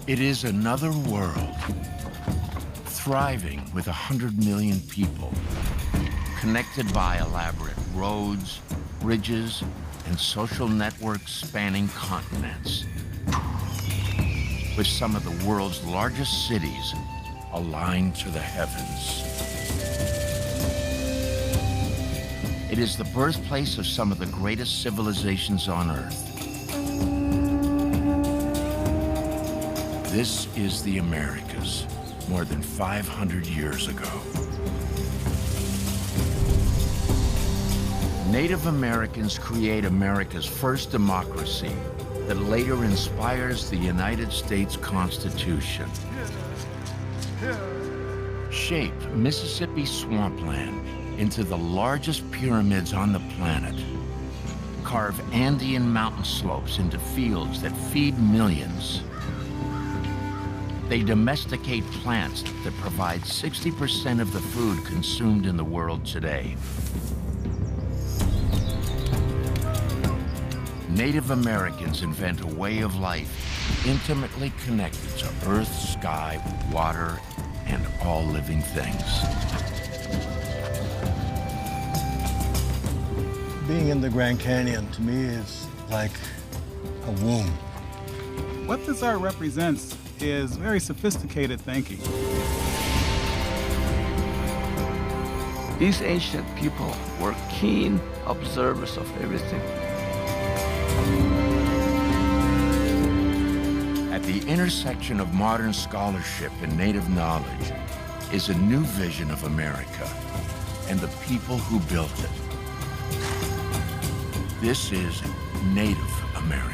It is another world, thriving with 100 million people, connected by elaborate roads, bridges, and social networks spanning continents, with some of the world's largest cities aligned to the heavens. It is the birthplace of some of the greatest civilizations on Earth. This is the Americas, more than 500 years ago. Native Americans create America's first democracy that later inspires the United States Constitution. Shaped Mississippi swampland into the largest pyramids on the planet. Carve Andean mountain slopes into fields that feed millions. They domesticate plants that provide 60% of the food consumed in the world today. Native Americans invent a way of life intimately connected to earth, sky, water, and all living things. Being in the Grand Canyon, to me, is like a womb. What this art represents is very sophisticated thinking. These ancient people were keen observers of everything. At the intersection of modern scholarship and native knowledge is a new vision of America and the people who built it. This is Native America.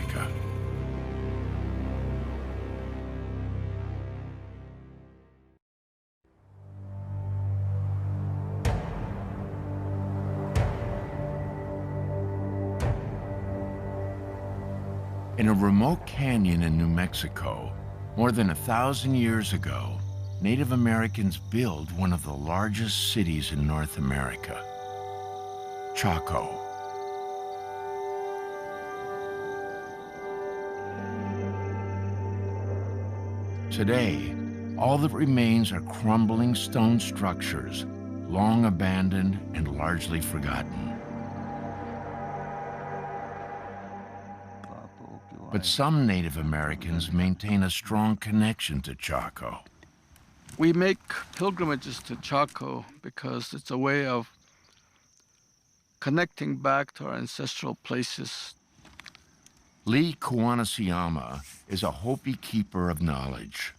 In a remote canyon in New Mexico, more than 1,000 years ago, Native Americans built one of the largest cities in North America, Chaco. Today, all that remains are crumbling stone structures, long abandoned and largely forgotten. But some Native Americans maintain a strong connection to Chaco. We make pilgrimages to Chaco because it's a way of connecting back to our ancestral places. Lee Kuanasiyama is a Hopi keeper of knowledge.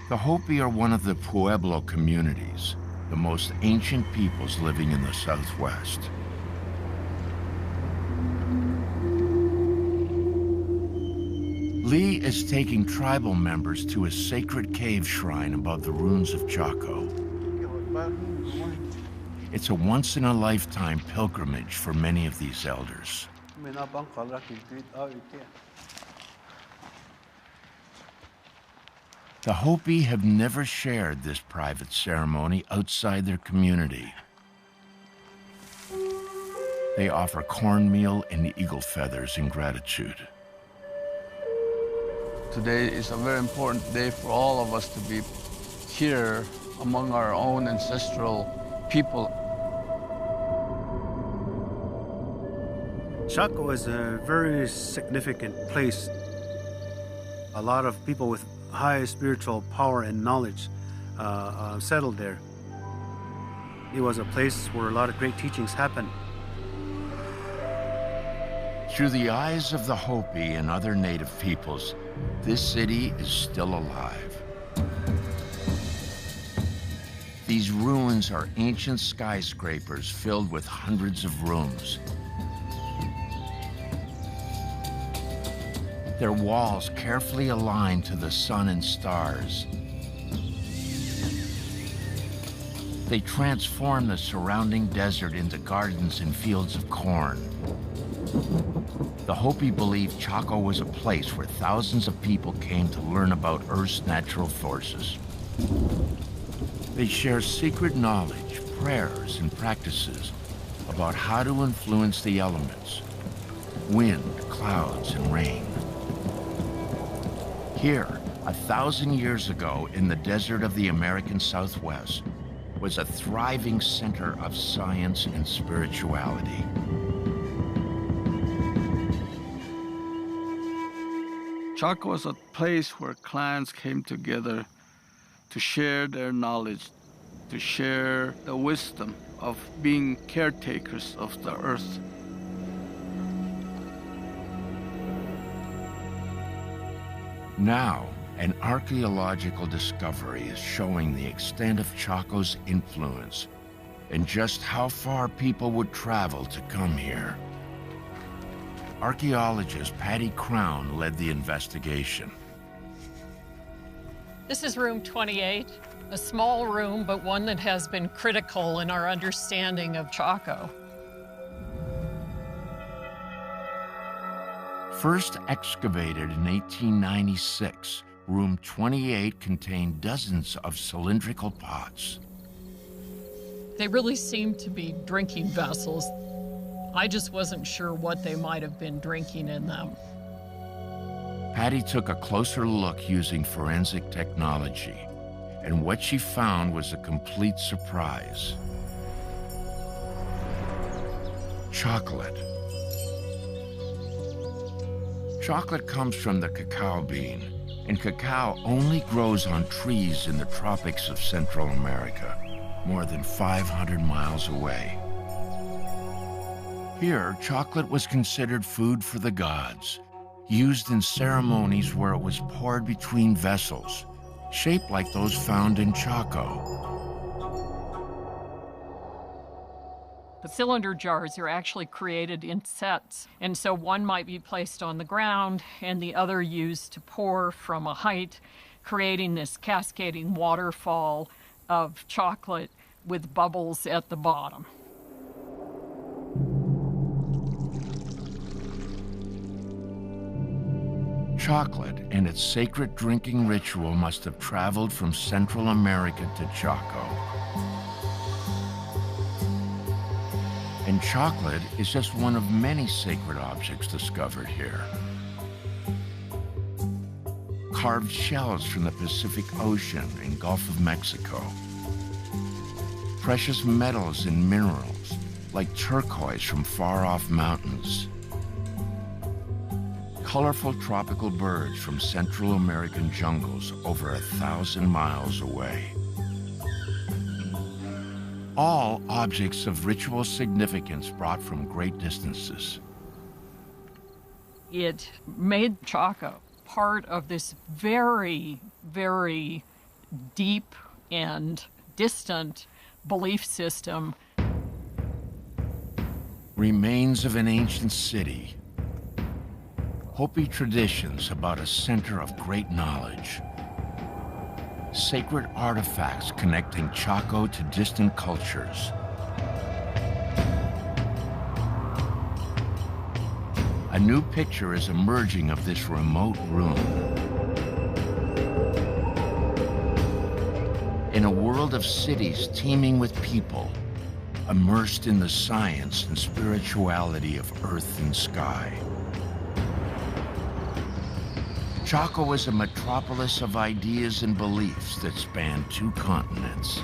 The Hopi are one of the Pueblo communities, the most ancient peoples living in the Southwest. Lee is taking tribal members to a sacred cave shrine above the ruins of Chaco. It's a once-in-a-lifetime pilgrimage for many of these elders. The Hopi have never shared this private ceremony outside their community. They offer cornmeal and eagle feathers in gratitude. Today is a very important day for all of us to be here among our own ancestral people. Chaco is a very significant place. A lot of people with high spiritual power and knowledge settled there. It was a place where a lot of great teachings happened. Through the eyes of the Hopi and other native peoples, this city is still alive. These ruins are ancient skyscrapers filled with hundreds of rooms. Their walls carefully aligned to the sun and stars. They transform the surrounding desert into gardens and fields of corn. The Hopi believed Chaco was a place where thousands of people came to learn about Earth's natural forces. They share secret knowledge, prayers, and practices about how to influence the elements, wind, clouds, and rain. Here, 1,000 years ago, in the desert of the American Southwest, was a thriving center of science and spirituality. Chaco was a place where clans came together to share their knowledge, to share the wisdom of being caretakers of the earth. Now, an archaeological discovery is showing the extent of Chaco's influence and just how far people would travel to come here. Archaeologist Patty Crown led the investigation. This is room 28, a small room, but one that has been critical in our understanding of Chaco. First excavated in 1896, room 28 contained dozens of cylindrical pots. They really seemed to be drinking vessels. I just wasn't sure what they might have been drinking in them. Patty took a closer look using forensic technology, and what she found was a complete surprise. Chocolate. Chocolate comes from the cacao bean, and cacao only grows on trees in the tropics of Central America, more than 500 miles away. Here, chocolate was considered food for the gods, used in ceremonies where it was poured between vessels, shaped like those found in Chaco. The cylinder jars are actually created in sets, and so one might be placed on the ground and the other used to pour from a height, creating this cascading waterfall of chocolate with bubbles at the bottom. Chocolate and its sacred drinking ritual must have traveled from Central America to Chaco. And chocolate is just one of many sacred objects discovered here. Carved shells from the Pacific Ocean and Gulf of Mexico. Precious metals and minerals, like turquoise from far-off mountains. Colorful tropical birds from Central American jungles over 1,000 miles away. All objects of ritual significance brought from great distances. It made Chaco part of this very, very deep and distant belief system. Remains of an ancient city. Hopi traditions about a center of great knowledge. Sacred artifacts connecting Chaco to distant cultures. A new picture is emerging of this remote room. In a world of cities teeming with people, immersed in the science and spirituality of earth and sky. Chaco is a metropolis of ideas and beliefs that span 2 continents.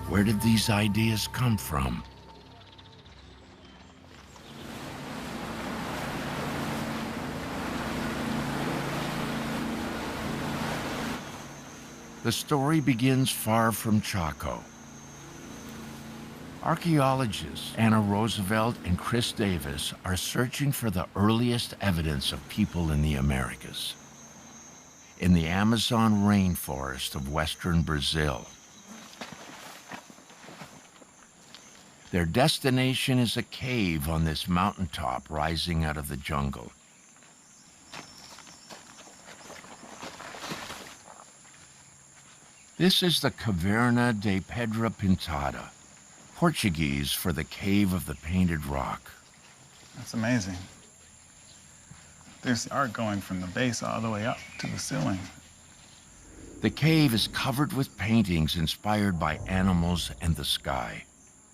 Where did these ideas come from? The story begins far from Chaco. Archaeologists Anna Roosevelt and Chris Davis are searching for the earliest evidence of people in the Americas. In the Amazon rainforest of western Brazil. Their destination is a cave on this mountaintop rising out of the jungle. This is the Caverna de Pedra Pintada, Portuguese for the Cave of the Painted Rock. That's amazing. There's art going from the base all the way up to the ceiling. The cave is covered with paintings inspired by animals and the sky.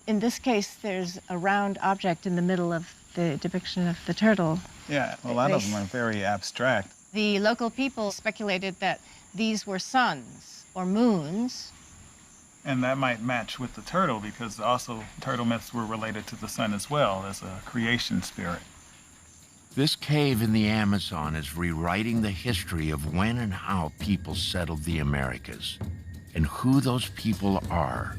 In this case, there's a round object in the middle of the depiction of the turtle. Yeah, a lot of them are very abstract. The local people speculated that these were suns or moons. And that might match with the turtle because also turtle myths were related to the sun as well as a creation spirit. This cave in the Amazon is rewriting the history of when and how people settled the Americas and who those people are.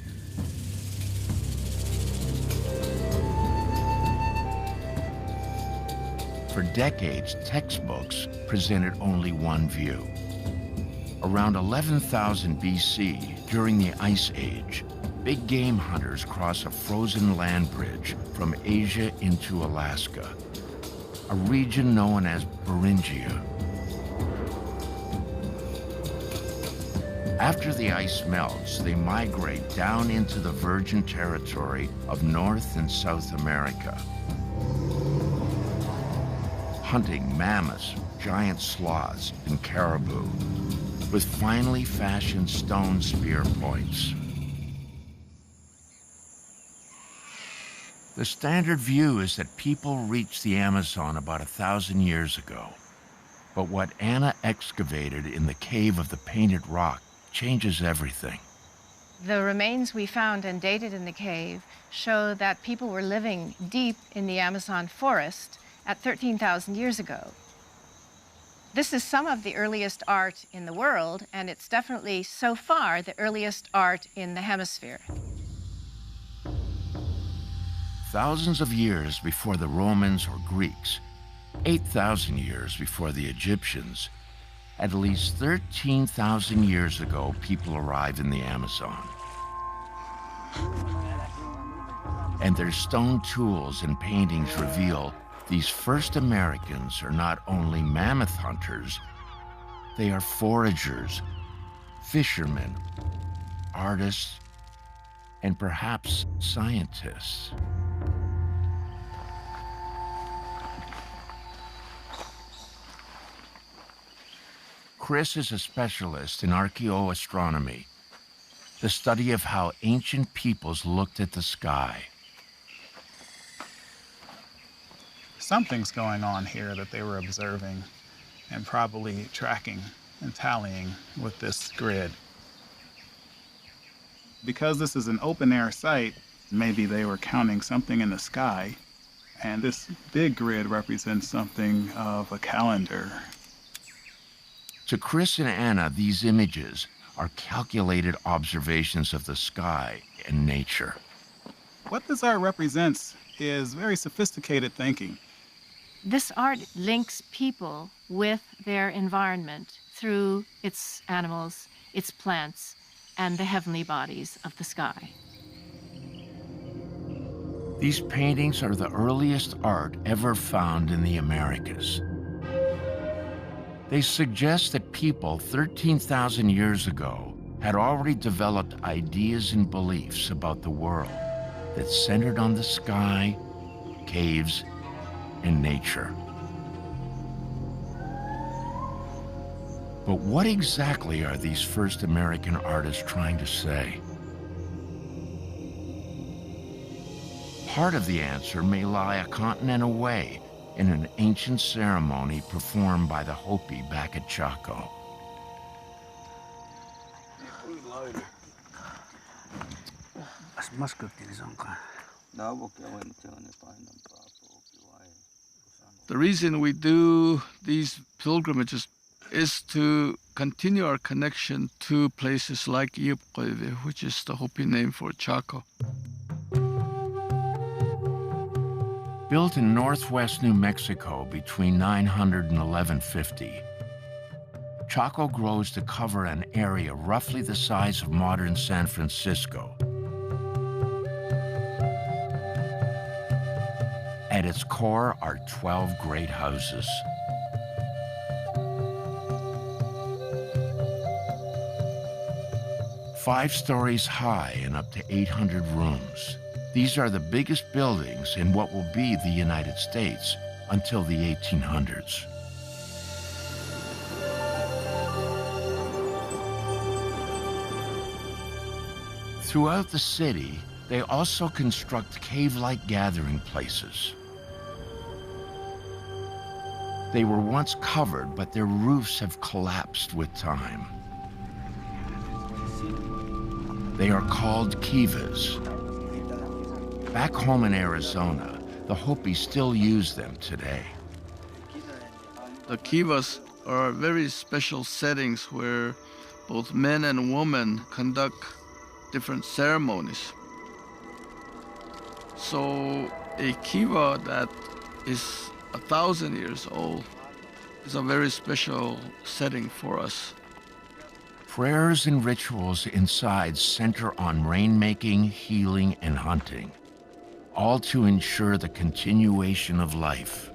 For decades, textbooks presented only one view. Around 11,000 BC, during the Ice Age, big game hunters cross a frozen land bridge from Asia into Alaska, a region known as Beringia. After the ice melts, they migrate down into the virgin territory of North and South America, hunting mammoths, giant sloths, and caribou, with finely fashioned stone spear points. The standard view is that people reached the Amazon about 1,000 years ago. But what Anna excavated in the Cave of the Painted Rock changes everything. The remains we found and dated in the cave show that people were living deep in the Amazon forest at 13,000 years ago. This is some of the earliest art in the world, and it's definitely, so far, the earliest art in the hemisphere. Thousands of years before the Romans or Greeks, 8,000 years before the Egyptians, at least 13,000 years ago, people arrived in the Amazon. And their stone tools and paintings reveal these first Americans are not only mammoth hunters, they are foragers, fishermen, artists, and perhaps scientists. Chris is a specialist in archaeoastronomy, the study of how ancient peoples looked at the sky. Something's going on here that they were observing and probably tracking and tallying with this grid. Because this is an open-air site, maybe they were counting something in the sky, and this big grid represents something of a calendar. To Chris and Anna, these images are calculated observations of the sky and nature. What this art represents is very sophisticated thinking. This art links people with their environment through its animals, its plants, and the heavenly bodies of the sky. These paintings are the earliest art ever found in the Americas. They suggest that people 13,000 years ago had already developed ideas and beliefs about the world that centered on the sky, caves, and nature. But what exactly are these first American artists trying to say? Part of the answer may lie a continent away in an ancient ceremony performed by the Hopi back at Chaco. The reason we do these pilgrimages is to continue our connection to places like Iupkoive, which is the Hopi name for Chaco. Built in northwest New Mexico between 900 and 1150, Chaco grows to cover an area roughly the size of modern San Francisco. At its core are 12 great houses. Five stories high and up to 800 rooms. These are the biggest buildings in what will be the United States until the 1800s. Throughout the city, they also construct cave-like gathering places. They were once covered, but their roofs have collapsed with time. They are called kivas. Back home in Arizona, the Hopi still use them today. The kivas are very special settings where both men and women conduct different ceremonies. So a kiva that is 1,000 years old is a very special setting for us. Prayers and rituals inside center on rainmaking, healing, and hunting, all to ensure the continuation of life.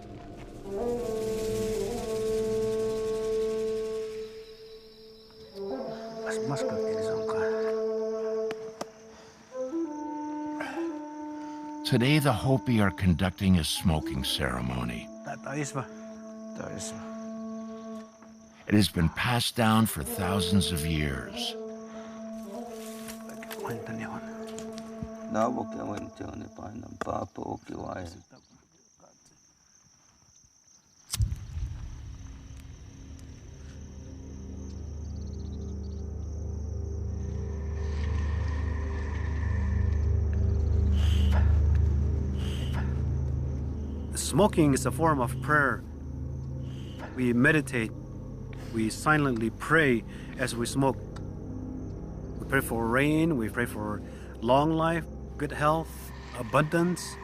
Today, the Hopi are conducting a smoking ceremony. It has been passed down for thousands of years. Smoking is a form of prayer. We meditate, we silently pray as we smoke. We pray for rain, we pray for long life, good health, abundance.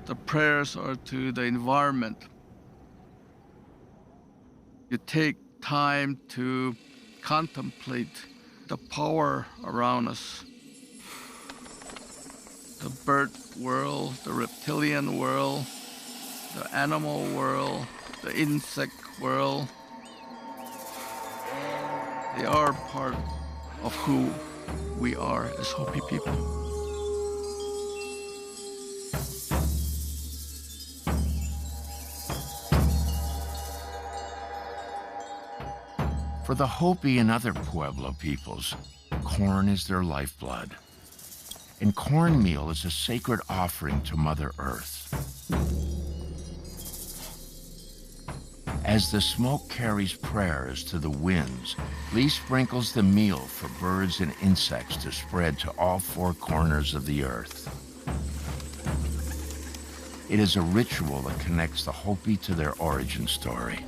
The prayers are to the environment. You take time to contemplate the power around us. The bird world, the reptilian world, the animal world, the insect world. They are part of who we are as Hopi people. For the Hopi and other Pueblo peoples, corn is their lifeblood. And cornmeal is a sacred offering to Mother Earth. As the smoke carries prayers to the winds, Lee sprinkles the meal for birds and insects to spread to all four corners of the earth. It is a ritual that connects the Hopi to their origin story.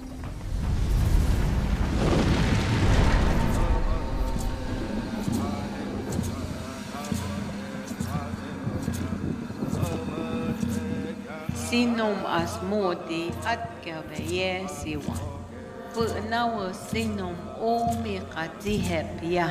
Sinom asmodi at kaveye siwa. Pu'nawa sinom omi qatiheb ya.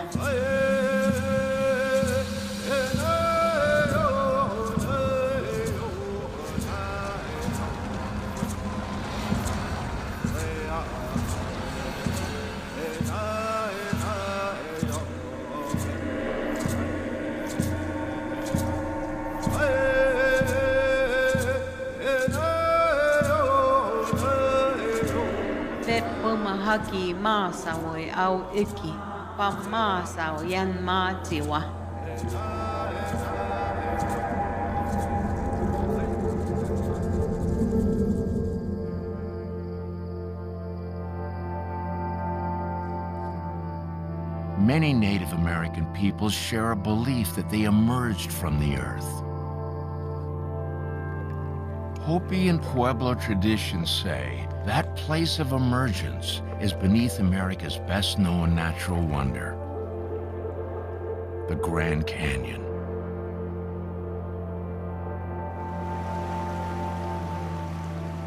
Haki ma sawe au iki, pa ma saw yan ma tiwa. Many Native American peoples share a belief that they emerged from the earth. Hopi and Pueblo traditions say that place of emergence is beneath America's best-known natural wonder, the Grand Canyon.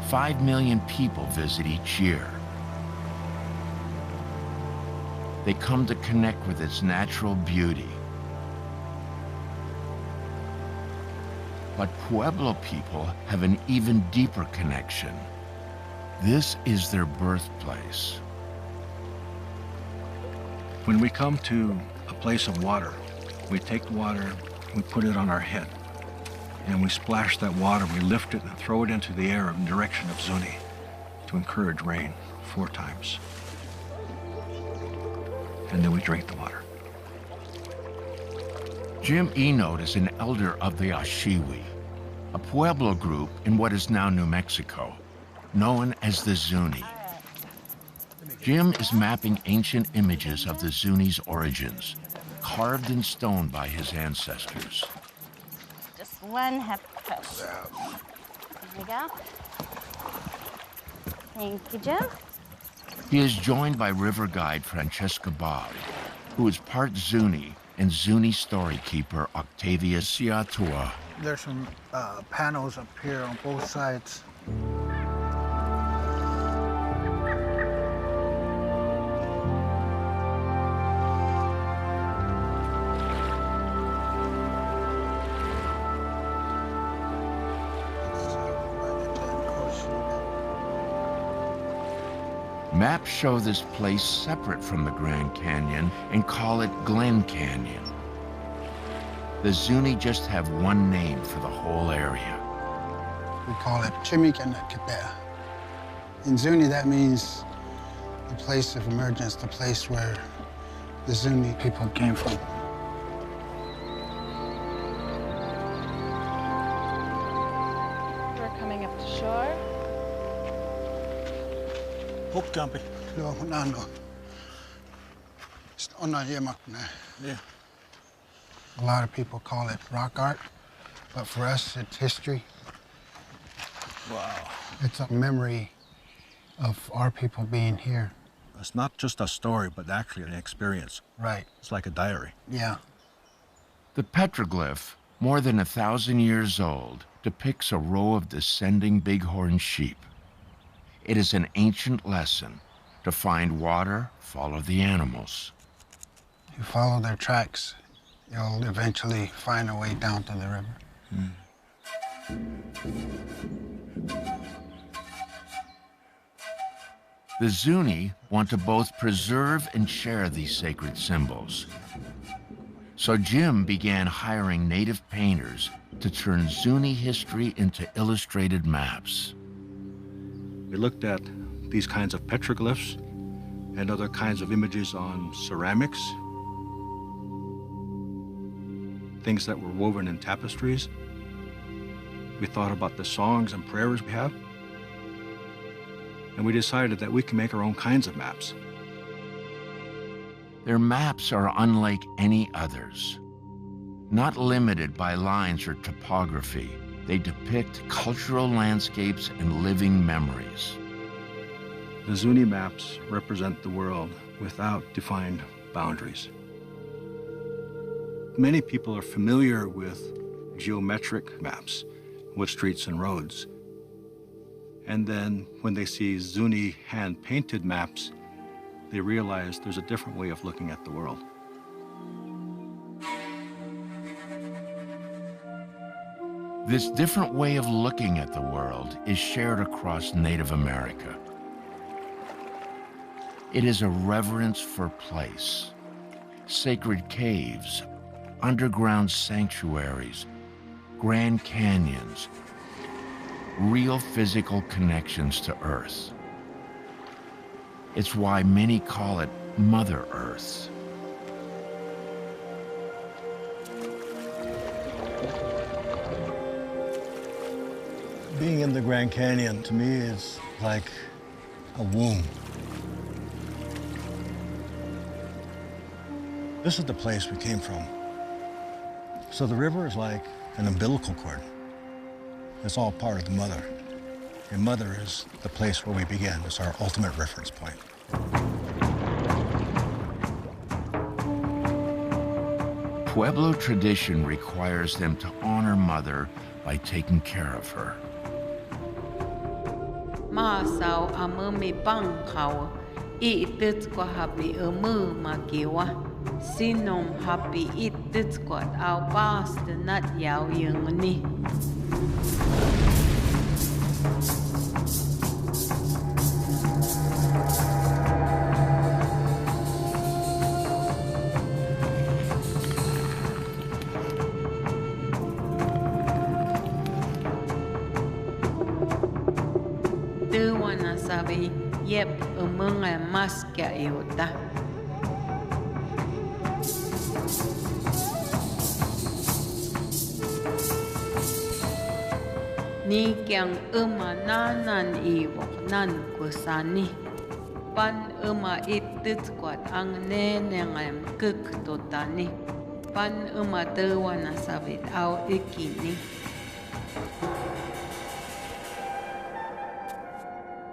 "5 million people visit each year. They come to connect with its natural beauty. But Pueblo people have an even deeper connection. This is their birthplace. When we come to a place of water. We take the water, we put it on our head, and we splash that water, we lift it and throw it into the air in the direction of Zuni to encourage rain 4 times. And then we drink the water. Jim Enote is an elder of the Ashiwi, a Pueblo group in what is now New Mexico, known as the Zuni. Jim is mapping ancient images of the Zuni's origins, carved in stone by his ancestors. Just one half cup. There we go. Thank you, Jim. He is joined by river guide Francesca Bari, who is part Zuni, and Zuni story keeper Octavia Siatua. There's some panels up here on both sides. Maps show this place separate from the Grand Canyon and call it Glen Canyon. The Zuni just have one name for the whole area. We call it Chimikanakipea. In Zuni, that means the place of emergence, the place where the Zuni people came from. We're coming up to shore. Hook jumping. No. Yeah. A lot of people call it rock art, but for us, it's history. Wow. It's a memory of our people being here. It's not just a story, but actually an experience. Right. It's like a diary. Yeah. The petroglyph, more than 1,000 years old, depicts a row of descending bighorn sheep. It is an ancient lesson. To find water, follow the animals. You follow their tracks, you'll eventually find a way down to the river. The Zuni want to both preserve and share these sacred symbols. So Jim began hiring native painters to turn Zuni history into illustrated maps. We looked at these kinds of petroglyphs and other kinds of images on ceramics, things that were woven in tapestries. We thought about the songs and prayers we have, and we decided that we can make our own kinds of maps. Their maps are unlike any others. Not limited by lines or topography, they depict cultural landscapes and living memories. The Zuni maps represent the world without defined boundaries. Many people are familiar with geometric maps with streets and roads. And then when they see Zuni hand-painted maps, they realize there's a different way of looking at the world. This different way of looking at the world is shared across Native America. It is a reverence for place, sacred caves, underground sanctuaries, Grand Canyons, real physical connections to Earth. It's why many call it Mother Earth. Being in the Grand Canyon, to me, is like a womb. This is the place we came from. So the river is like an umbilical cord. It's all part of the mother. And mother is the place where we began. It's our ultimate reference point. Pueblo tradition requires them to honor mother by taking care of her. Ma sao amumi bang kau I titsko happy amu makiwa sinom happy it titsko au past nat yao yung ni. yep umunga maskya yuta. Ni kyang nanan iwok nan kusani. Pan itit kwat ang nenengem kuktotani. Pan tewa na sabit au ikini.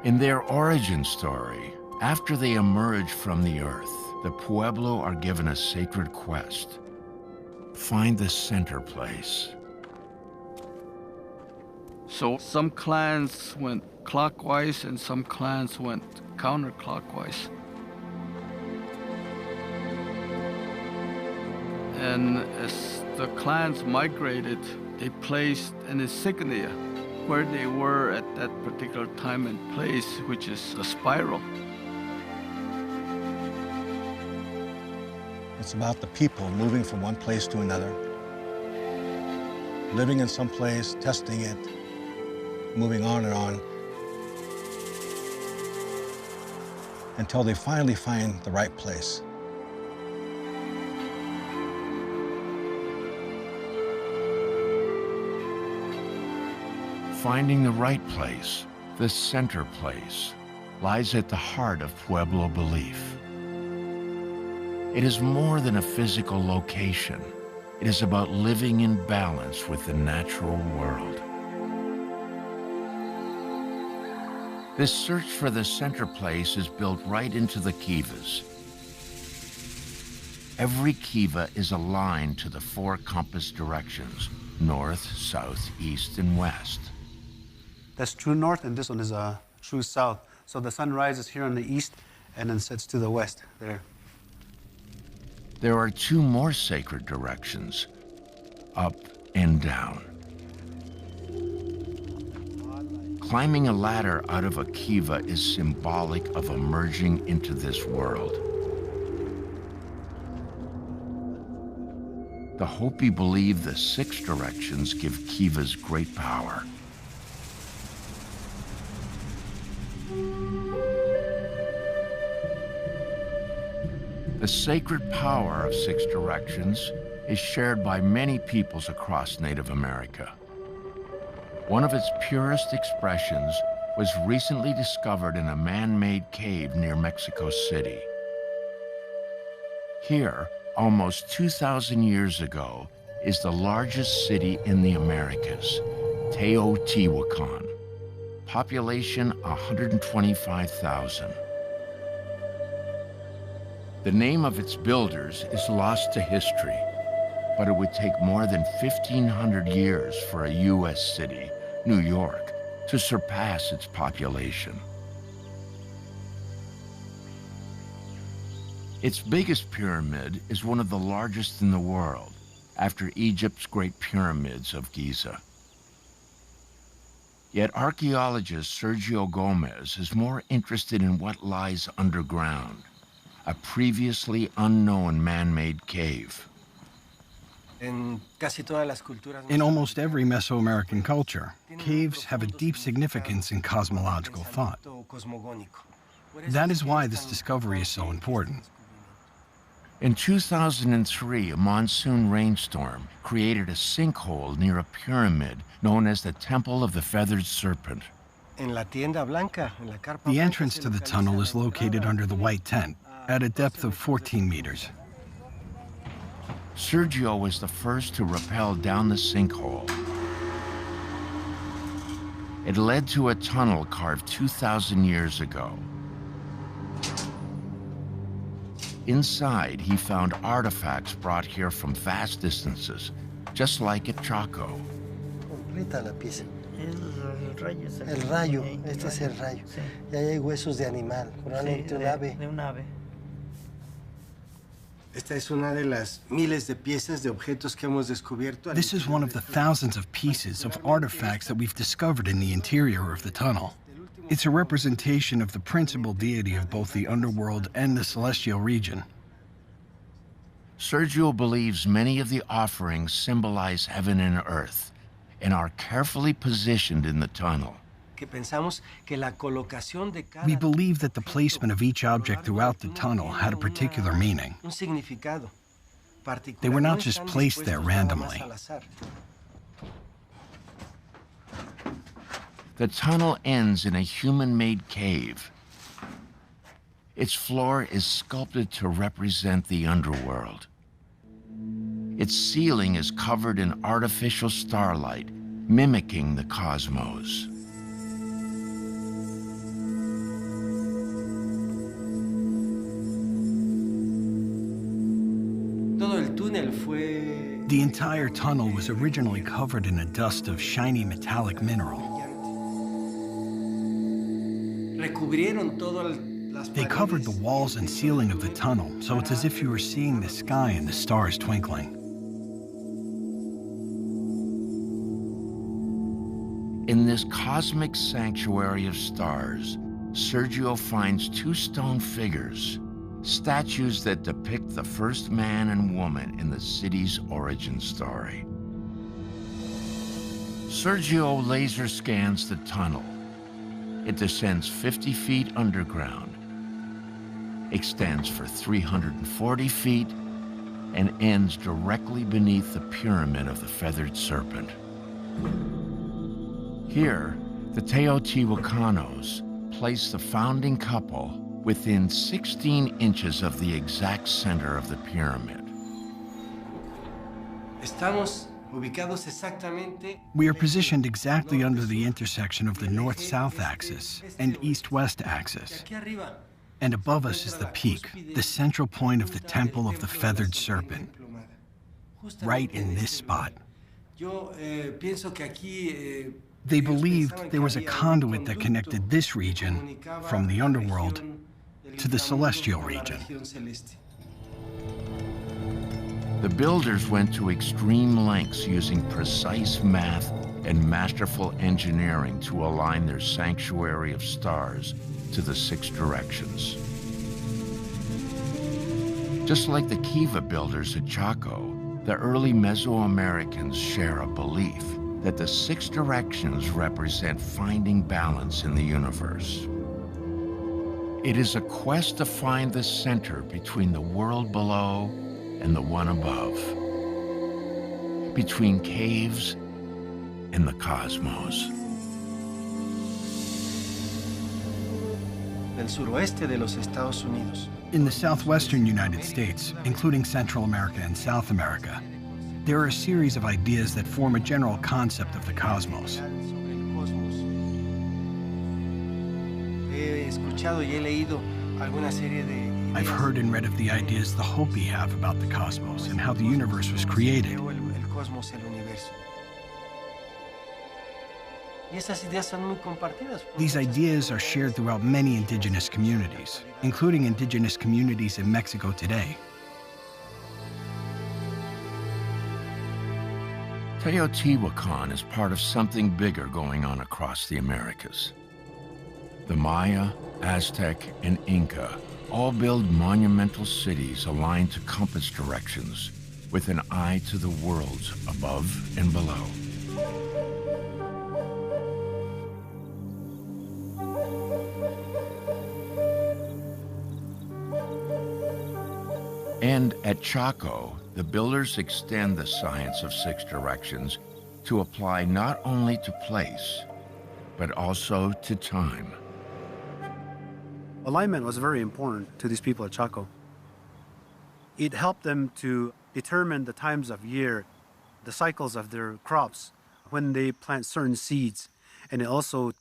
In their origin story, after they emerge from the earth, the Pueblo are given a sacred quest. Find the center place. So some clans went clockwise and some clans went counterclockwise. And as the clans migrated, they placed an insignia where they were at that particular time and place, which is a spiral. It's about the people moving from one place to another, living in some place, testing it, moving on and on, until they finally find the right place. Finding the right place, the center place, lies at the heart of Pueblo belief. It is more than a physical location. It is about living in balance with the natural world. This search for the center place is built right into the kivas. Every kiva is aligned to the 4 compass directions: north, south, east, and west. That's true north, and this one is true south. So the sun rises here on the east and then sets to the west there. There are 2 more sacred directions, up and down. Climbing a ladder out of a kiva is symbolic of emerging into this world. The Hopi believe the 6 directions give kivas great power. The sacred power of 6 directions is shared by many peoples across Native America. One of its purest expressions was recently discovered in a man-made cave near Mexico City. Here, almost 2,000 years ago, is the largest city in the Americas, Teotihuacan. Population 125,000. The name of its builders is lost to history, but it would take more than 1,500 years for a U.S. city, New York, to surpass its population. Its biggest pyramid is one of the largest in the world, after Egypt's Great Pyramids of Giza. Yet archaeologist Sergio Gomez is more interested in what lies underground, a previously unknown man-made cave. In almost every Mesoamerican culture, caves have a deep significance in cosmological thought. That is why this discovery is so important. In 2003, a monsoon rainstorm created a sinkhole near a pyramid known as the Temple of the Feathered Serpent. The entrance to the tunnel is located under the white tent, at a depth of 14 meters. Sergio was the first to rappel down the sinkhole. It led to a tunnel carved 2,000 years ago. Inside, he found artifacts brought here from vast distances, just like at Chaco. Completa la pieza. El rayo, este es el rayo. Y ahí hay huesos de animal, probablemente un ave. De un ave. Esta es una de las miles de piezas de objetos que hemos descubierto. This is one of the thousands of pieces of artifacts that we've discovered in the interior of the tunnel. It's a representation of the principal deity of both the underworld and the celestial region. Sergio believes many of the offerings symbolize heaven and earth and are carefully positioned in the tunnel. We believe that the placement of each object throughout the tunnel had a particular meaning. They were not just placed there randomly. The tunnel ends in a human-made cave. Its floor is sculpted to represent the underworld. Its ceiling is covered in artificial starlight, mimicking the cosmos. The entire tunnel was originally covered in a dust of shiny metallic mineral. They covered the walls and ceiling of the tunnel, so it's as if you were seeing the sky and the stars twinkling. In this cosmic sanctuary of stars, Sergio finds two stone figures, statues that depict the first man and woman in the city's origin story. Sergio laser scans the tunnel. It descends 50 feet underground, extends for 340 feet, and ends directly beneath the pyramid of the feathered serpent. Here, the Teotihuacanos place the founding couple within 16 inches of the exact center of the pyramid. We are positioned exactly under the intersection of the north-south axis and east-west axis. And above us is the peak, the central point of the Temple of the Feathered Serpent, right in this spot. They believed there was a conduit that connected this region from the underworld to the celestial region. The builders went to extreme lengths using precise math and masterful engineering to align their sanctuary of stars to the six directions. Just like the Kiva builders at Chaco, the early Mesoamericans share a belief that the six directions represent finding balance in the universe. It is a quest to find the center between the world below and the one above, between caves and the cosmos. In the southwestern United States, including Central America and South America, there are a series of ideas that form a general concept of the cosmos. I've heard and read of the ideas the Hopi have about the cosmos and how the universe was created. These ideas are shared throughout many indigenous communities, including indigenous communities in Mexico today. Teotihuacan is part of something bigger going on across the Americas. The Maya, Aztec, and Inca all build monumental cities aligned to compass directions with an eye to the worlds above and below. And at Chaco, the builders extend the science of six directions to apply not only to place, but also to time. Alignment was very important to these people at Chaco. It helped them to determine the times of year, the cycles of their crops, when they plant certain seeds. And it also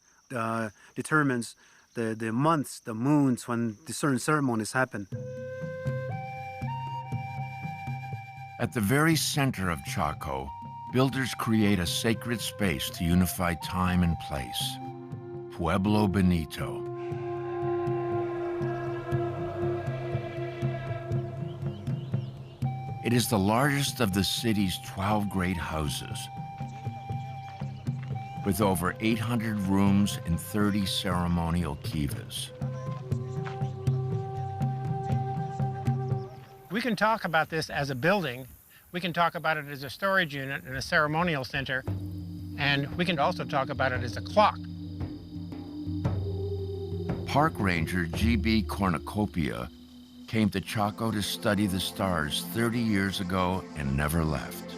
determines the months, the moons, when the certain ceremonies happen. At the very center of Chaco, builders create a sacred space to unify time and place, Pueblo Benito. It is the largest of the city's 12 great houses, with over 800 rooms and 30 ceremonial kivas. We can talk about this as a building. We can talk about it as a storage unit and a ceremonial center. And we can also talk about it as a clock. Park ranger G.B. Cornucopia came to Chaco to study the stars 30 years ago and never left.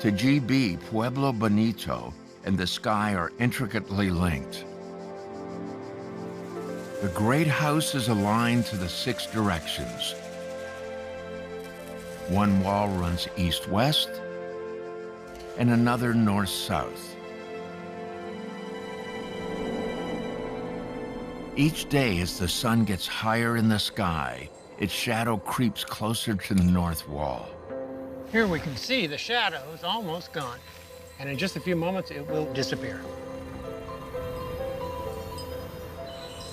To G.B., Pueblo Bonito and the sky are intricately linked. The great house is aligned to the 6 directions. One wall runs east-west and another north-south. Each day, as the sun gets higher in the sky, its shadow creeps closer to the north wall. Here we can see the shadow is almost gone, and in just a few moments it will disappear.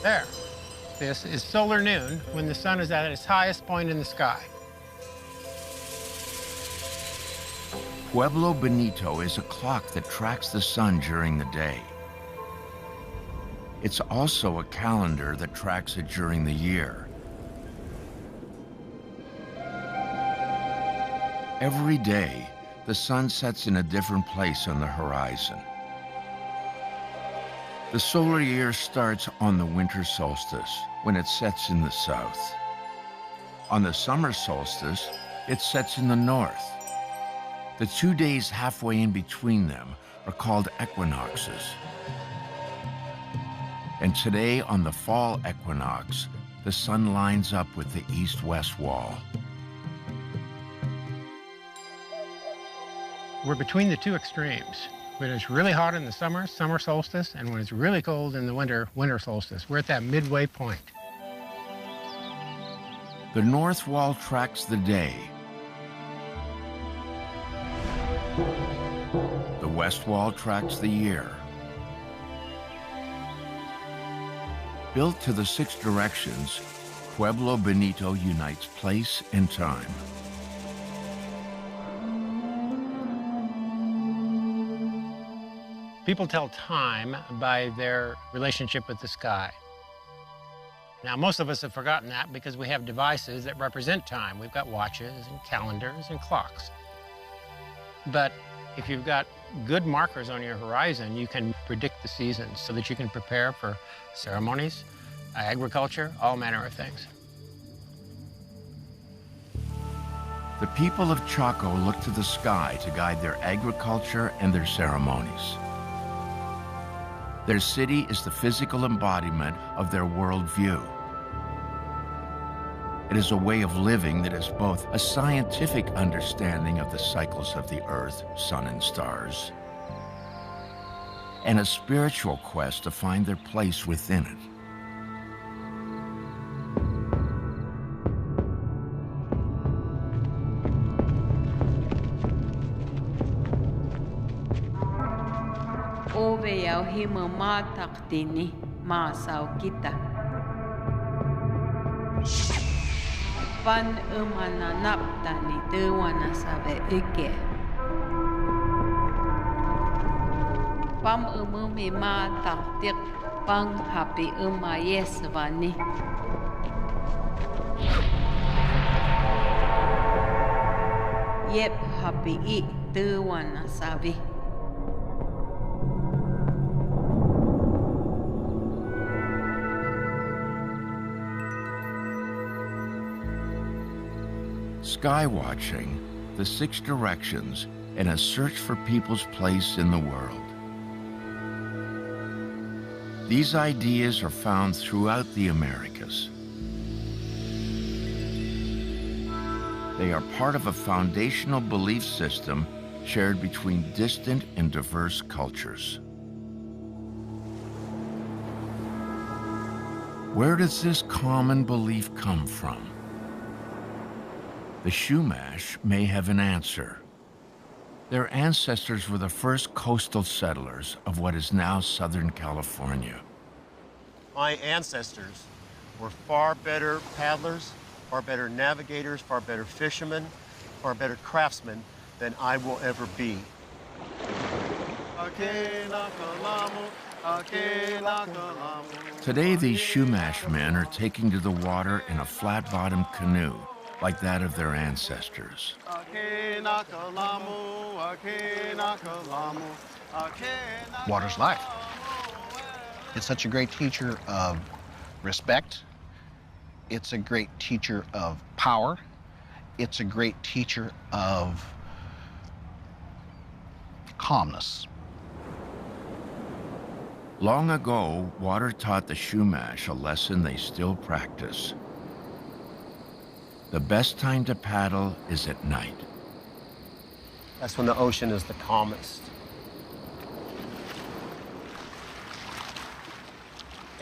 There. This is solar noon, when the sun is at its highest point in the sky. Pueblo Bonito is a clock that tracks the sun during the day. It's also a calendar that tracks it during the year. Every day, the sun sets in a different place on the horizon. The solar year starts on the winter solstice, when it sets in the south. On the summer solstice, it sets in the north. The 2 days halfway in between them are called equinoxes. And today, on the fall equinox, the sun lines up with the east-west wall. We're between the 2 extremes. When it's really hot in the summer, summer solstice, and when it's really cold in the winter, winter solstice. We're at that midway point. The north wall tracks the day. The west wall tracks the year. Built to the 6 directions, Pueblo Bonito unites place and time. People tell time by their relationship with the sky. Now, most of us have forgotten that because we have devices that represent time. We've got watches and calendars and clocks. But if you've got good markers on your horizon, you can predict the seasons so that you can prepare for ceremonies, agriculture, all manner of things. The people of Chaco look to the sky to guide their agriculture and their ceremonies. Their city is the physical embodiment of their worldview. It is a way of living that is both a scientific understanding of the cycles of the earth, sun, and stars, and a spiritual quest to find their place within it. Ove yau hima matak tini ma sao kita. Pan umana napta ni dewana sabe ike. Pam umumi matak tik pang happy yesvani. Yep happy I dewana sabi. Skywatching, the 6 directions, and a search for people's place in the world. These ideas are found throughout the Americas. They are part of a foundational belief system shared between distant and diverse cultures. Where does this common belief come from? The Chumash may have an answer. Their ancestors were the first coastal settlers of what is now Southern California. My ancestors were far better paddlers, far better navigators, far better fishermen, far better craftsmen than I will ever be. Today, these Chumash men are taking to the water in a flat-bottomed canoe, like that of their ancestors. Water's life. It's such a great teacher of respect. It's a great teacher of power. It's a great teacher of calmness. Long ago, water taught the Chumash a lesson they still practice. The best time to paddle is at night. That's when the ocean is the calmest.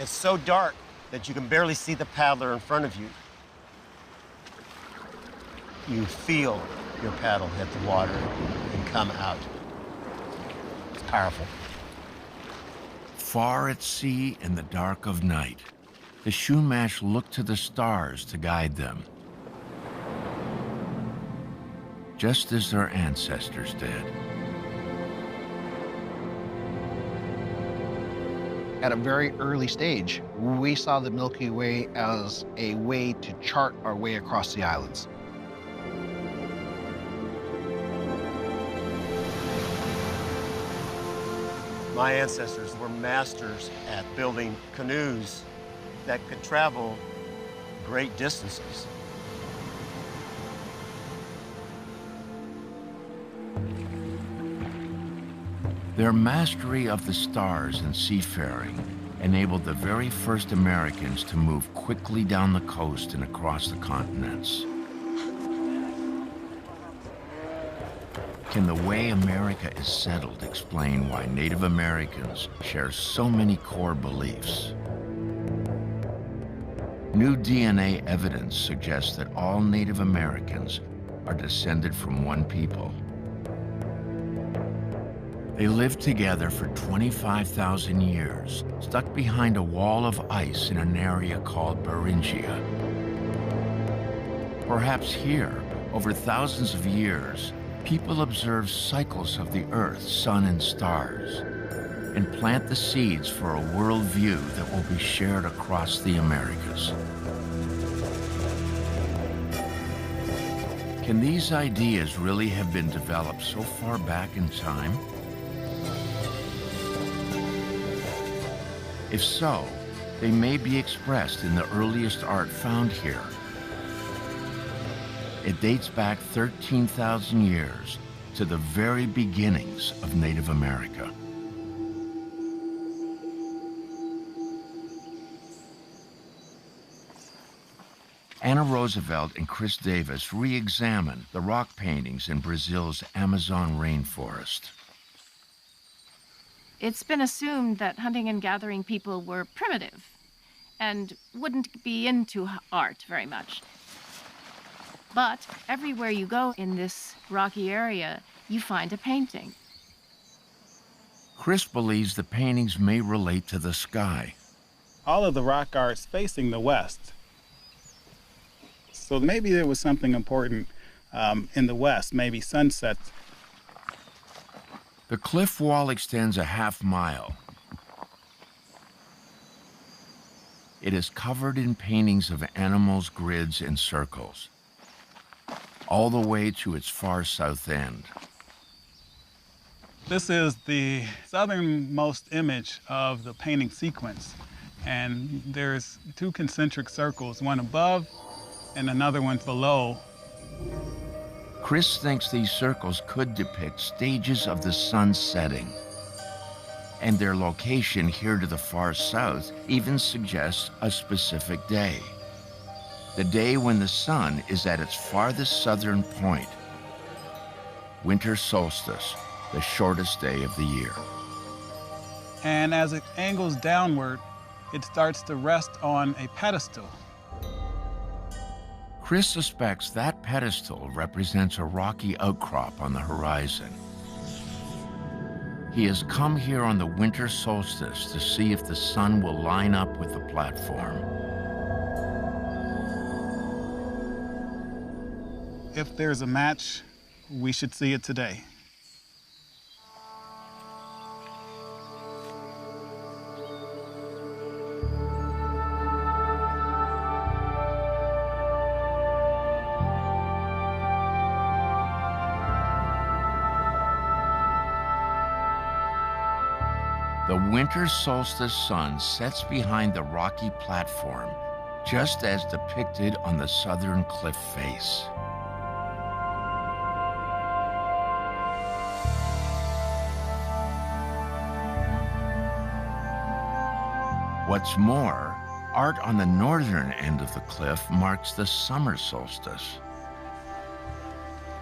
It's so dark that you can barely see the paddler in front of you. You feel your paddle hit the water and come out. It's powerful. Far at sea in the dark of night, the Chumash look to the stars to guide them, just as their ancestors did. At a very early stage, we saw the Milky Way as a way to chart our way across the islands. My ancestors were masters at building canoes that could travel great distances. Their mastery of the stars and seafaring enabled the very first Americans to move quickly down the coast and across the continents. Can the way America is settled explain why Native Americans share so many core beliefs? New DNA evidence suggests that all Native Americans are descended from one people. They lived together for 25,000 years, stuck behind a wall of ice in an area called Beringia. Perhaps here, over thousands of years, people observe cycles of the earth, sun, and stars, and plant the seeds for a worldview that will be shared across the Americas. Can these ideas really have been developed so far back in time? If so, they may be expressed in the earliest art found here. It dates back 13,000 years to the very beginnings of Native America. Anna Roosevelt and Chris Davis re-examined the rock paintings in Brazil's Amazon rainforest. It's been assumed that hunting and gathering people were primitive and wouldn't be into art very much. But everywhere you go in this rocky area, you find a painting. Chris believes the paintings may relate to the sky. All of the rock art's facing the west. So maybe there was something important in the west, maybe sunsets. The cliff wall extends a half-mile. It is covered in paintings of animals, grids, and circles, all the way to its far south end. This is the southernmost image of the painting sequence. And there's two concentric circles, one above and another one below. Chris thinks these circles could depict stages of the sun's setting. And their location here to the far south even suggests a specific day. The day when the sun is at its farthest southern point. Winter solstice, the shortest day of the year. And as it angles downward, it starts to rest on a pedestal. Chris suspects that pedestal represents a rocky outcrop on the horizon. He has come here on the winter solstice to see if the sun will line up with the platform. If there's a match, we should see it today. winter solstice sun sets behind the rocky platform, just as depicted on the southern cliff face. What's more, art on the northern end of the cliff marks the summer solstice.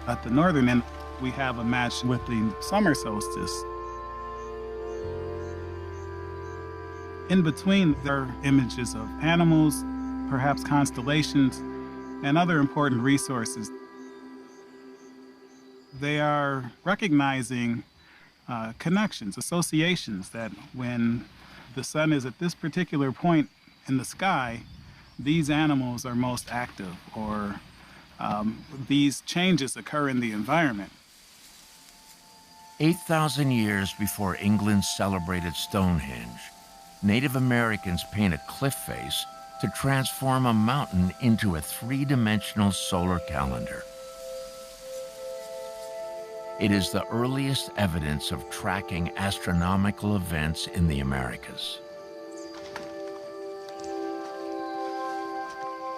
At the northern end, we have a match with the summer solstice. In between, there are images of animals, perhaps constellations, and other important resources. They are recognizing connections, associations, that when the sun is at this particular point in the sky, these animals are most active, or these changes occur in the environment. 8,000 years before England celebrated Stonehenge, Native Americans paint a cliff face to transform a mountain into a three-dimensional solar calendar. It is the earliest evidence of tracking astronomical events in the Americas.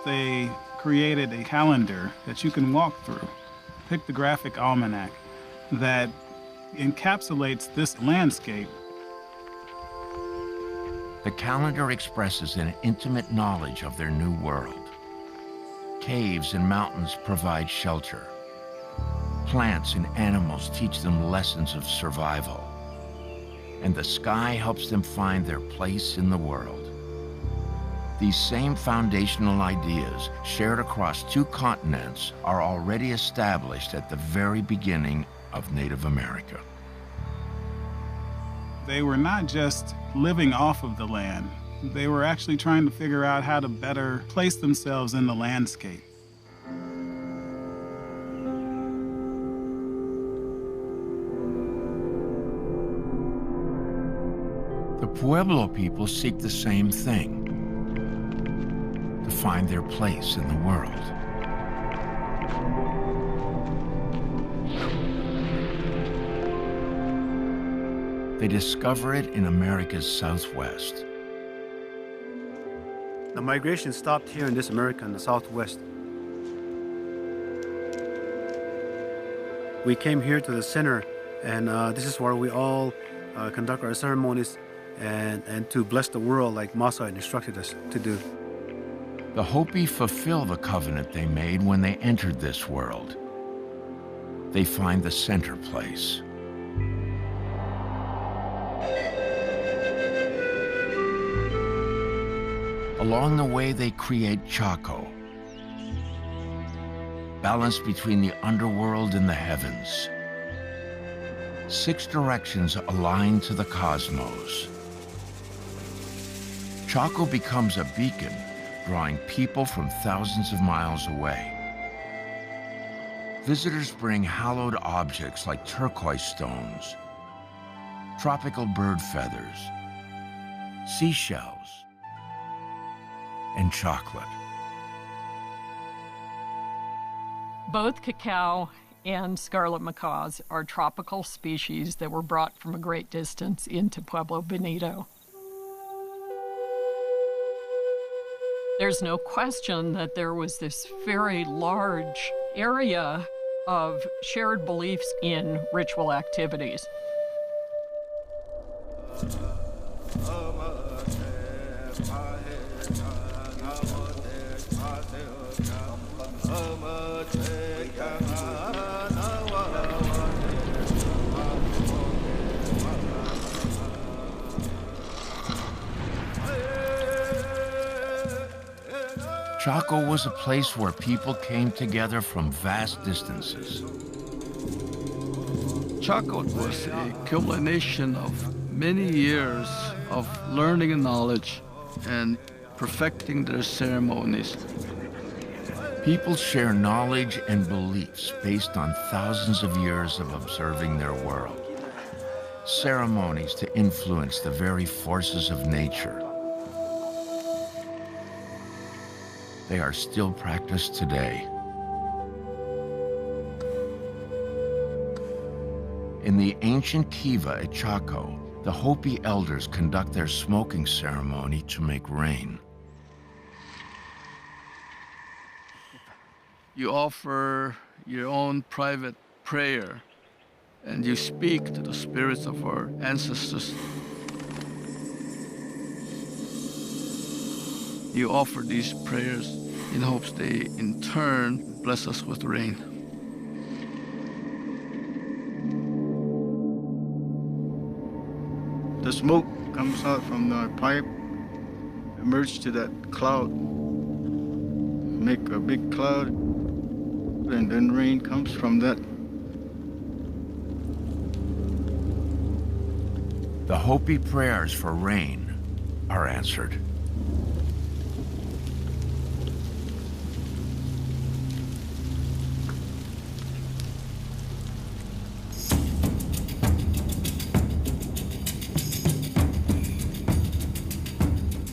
They created a calendar that you can walk through, pictographic almanac, that encapsulates this landscape. The calendar expresses an intimate knowledge of their new world. Caves and mountains provide shelter. Plants and animals teach them lessons of survival. And the sky helps them find their place in the world. These same foundational ideas, shared across two continents, are already established at the very beginning of Native America. They were not just living off of the land. They were actually trying to figure out how to better place themselves in the landscape. The Pueblo people seek the same thing, to find their place in the world. They discover it in America's Southwest. The migration stopped here in this America in the Southwest. We came here to the center, and this is where we all conduct our ceremonies and to bless the world like Massa instructed us to do. The Hopi fulfill the covenant they made when they entered this world. They find the center place. Along the way, they create Chaco, balanced between the underworld and the heavens. 6 directions align to the cosmos. Chaco becomes a beacon, drawing people from thousands of miles away. Visitors bring hallowed objects like turquoise stones, tropical bird feathers, seashells, and chocolate. Both cacao and scarlet macaws are tropical species that were brought from a great distance into Pueblo Bonito. There's no question that there was this very large area of shared beliefs in ritual activities. Chaco was a place where people came together from vast distances. Chaco was a culmination of many years of learning and knowledge and perfecting their ceremonies. People share knowledge and beliefs based on thousands of years of observing their world. Ceremonies to influence the very forces of nature. They are still practiced today. In the ancient Kiva at Chaco, the Hopi elders conduct their smoking ceremony to make rain. You offer your own private prayer, and you speak to the spirits of our ancestors. You offer these prayers in hopes they, in turn, bless us with rain. The smoke comes out from the pipe, emerges to that cloud, make a big cloud, and then rain comes from that. The Hopi prayers for rain are answered.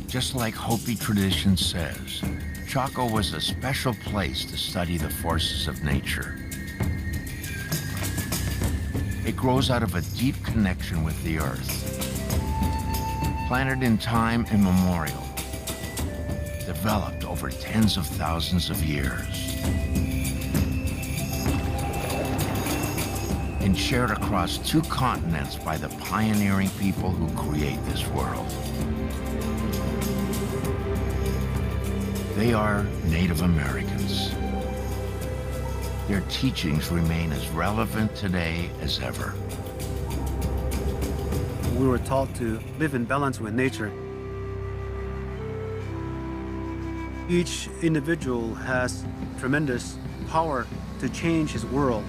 Just like Hopi tradition says, Chaco was a special place to study the forces of nature. It grows out of a deep connection with the earth. Planted in time immemorial, developed over tens of thousands of years, and shared across 2 continents by the pioneering people who create this world. They are Native Americans. Their teachings remain as relevant today as ever. We were taught to live in balance with nature. Each individual has tremendous power to change his world.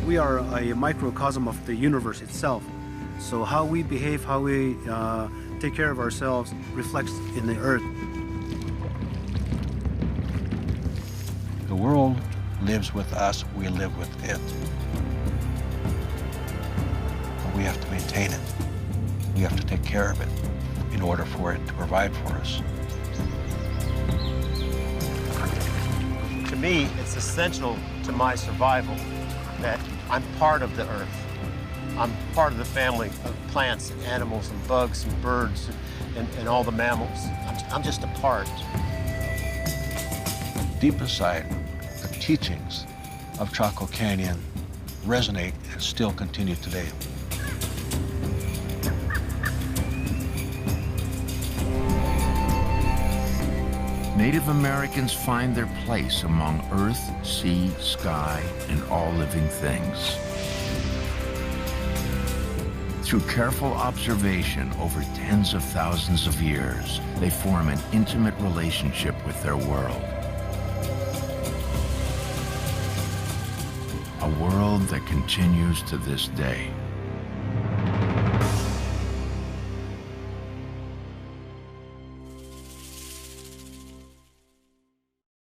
We are a microcosm of the universe itself. So how we behave, how we take care of ourselves reflects in the earth. The world lives with us, we live with it. But we have to maintain it. We have to take care of it in order for it to provide for us. To me, it's essential to my survival that I'm part of the earth. I'm part of the family of plants and animals and bugs and birds and all the mammals. I'm just a part. Deep inside, the teachings of Chaco Canyon resonate and still continue today. Native Americans find their place among earth, sea, sky, and all living things. Through careful observation over tens of thousands of years, they form an intimate relationship with their world. A world that continues to this day.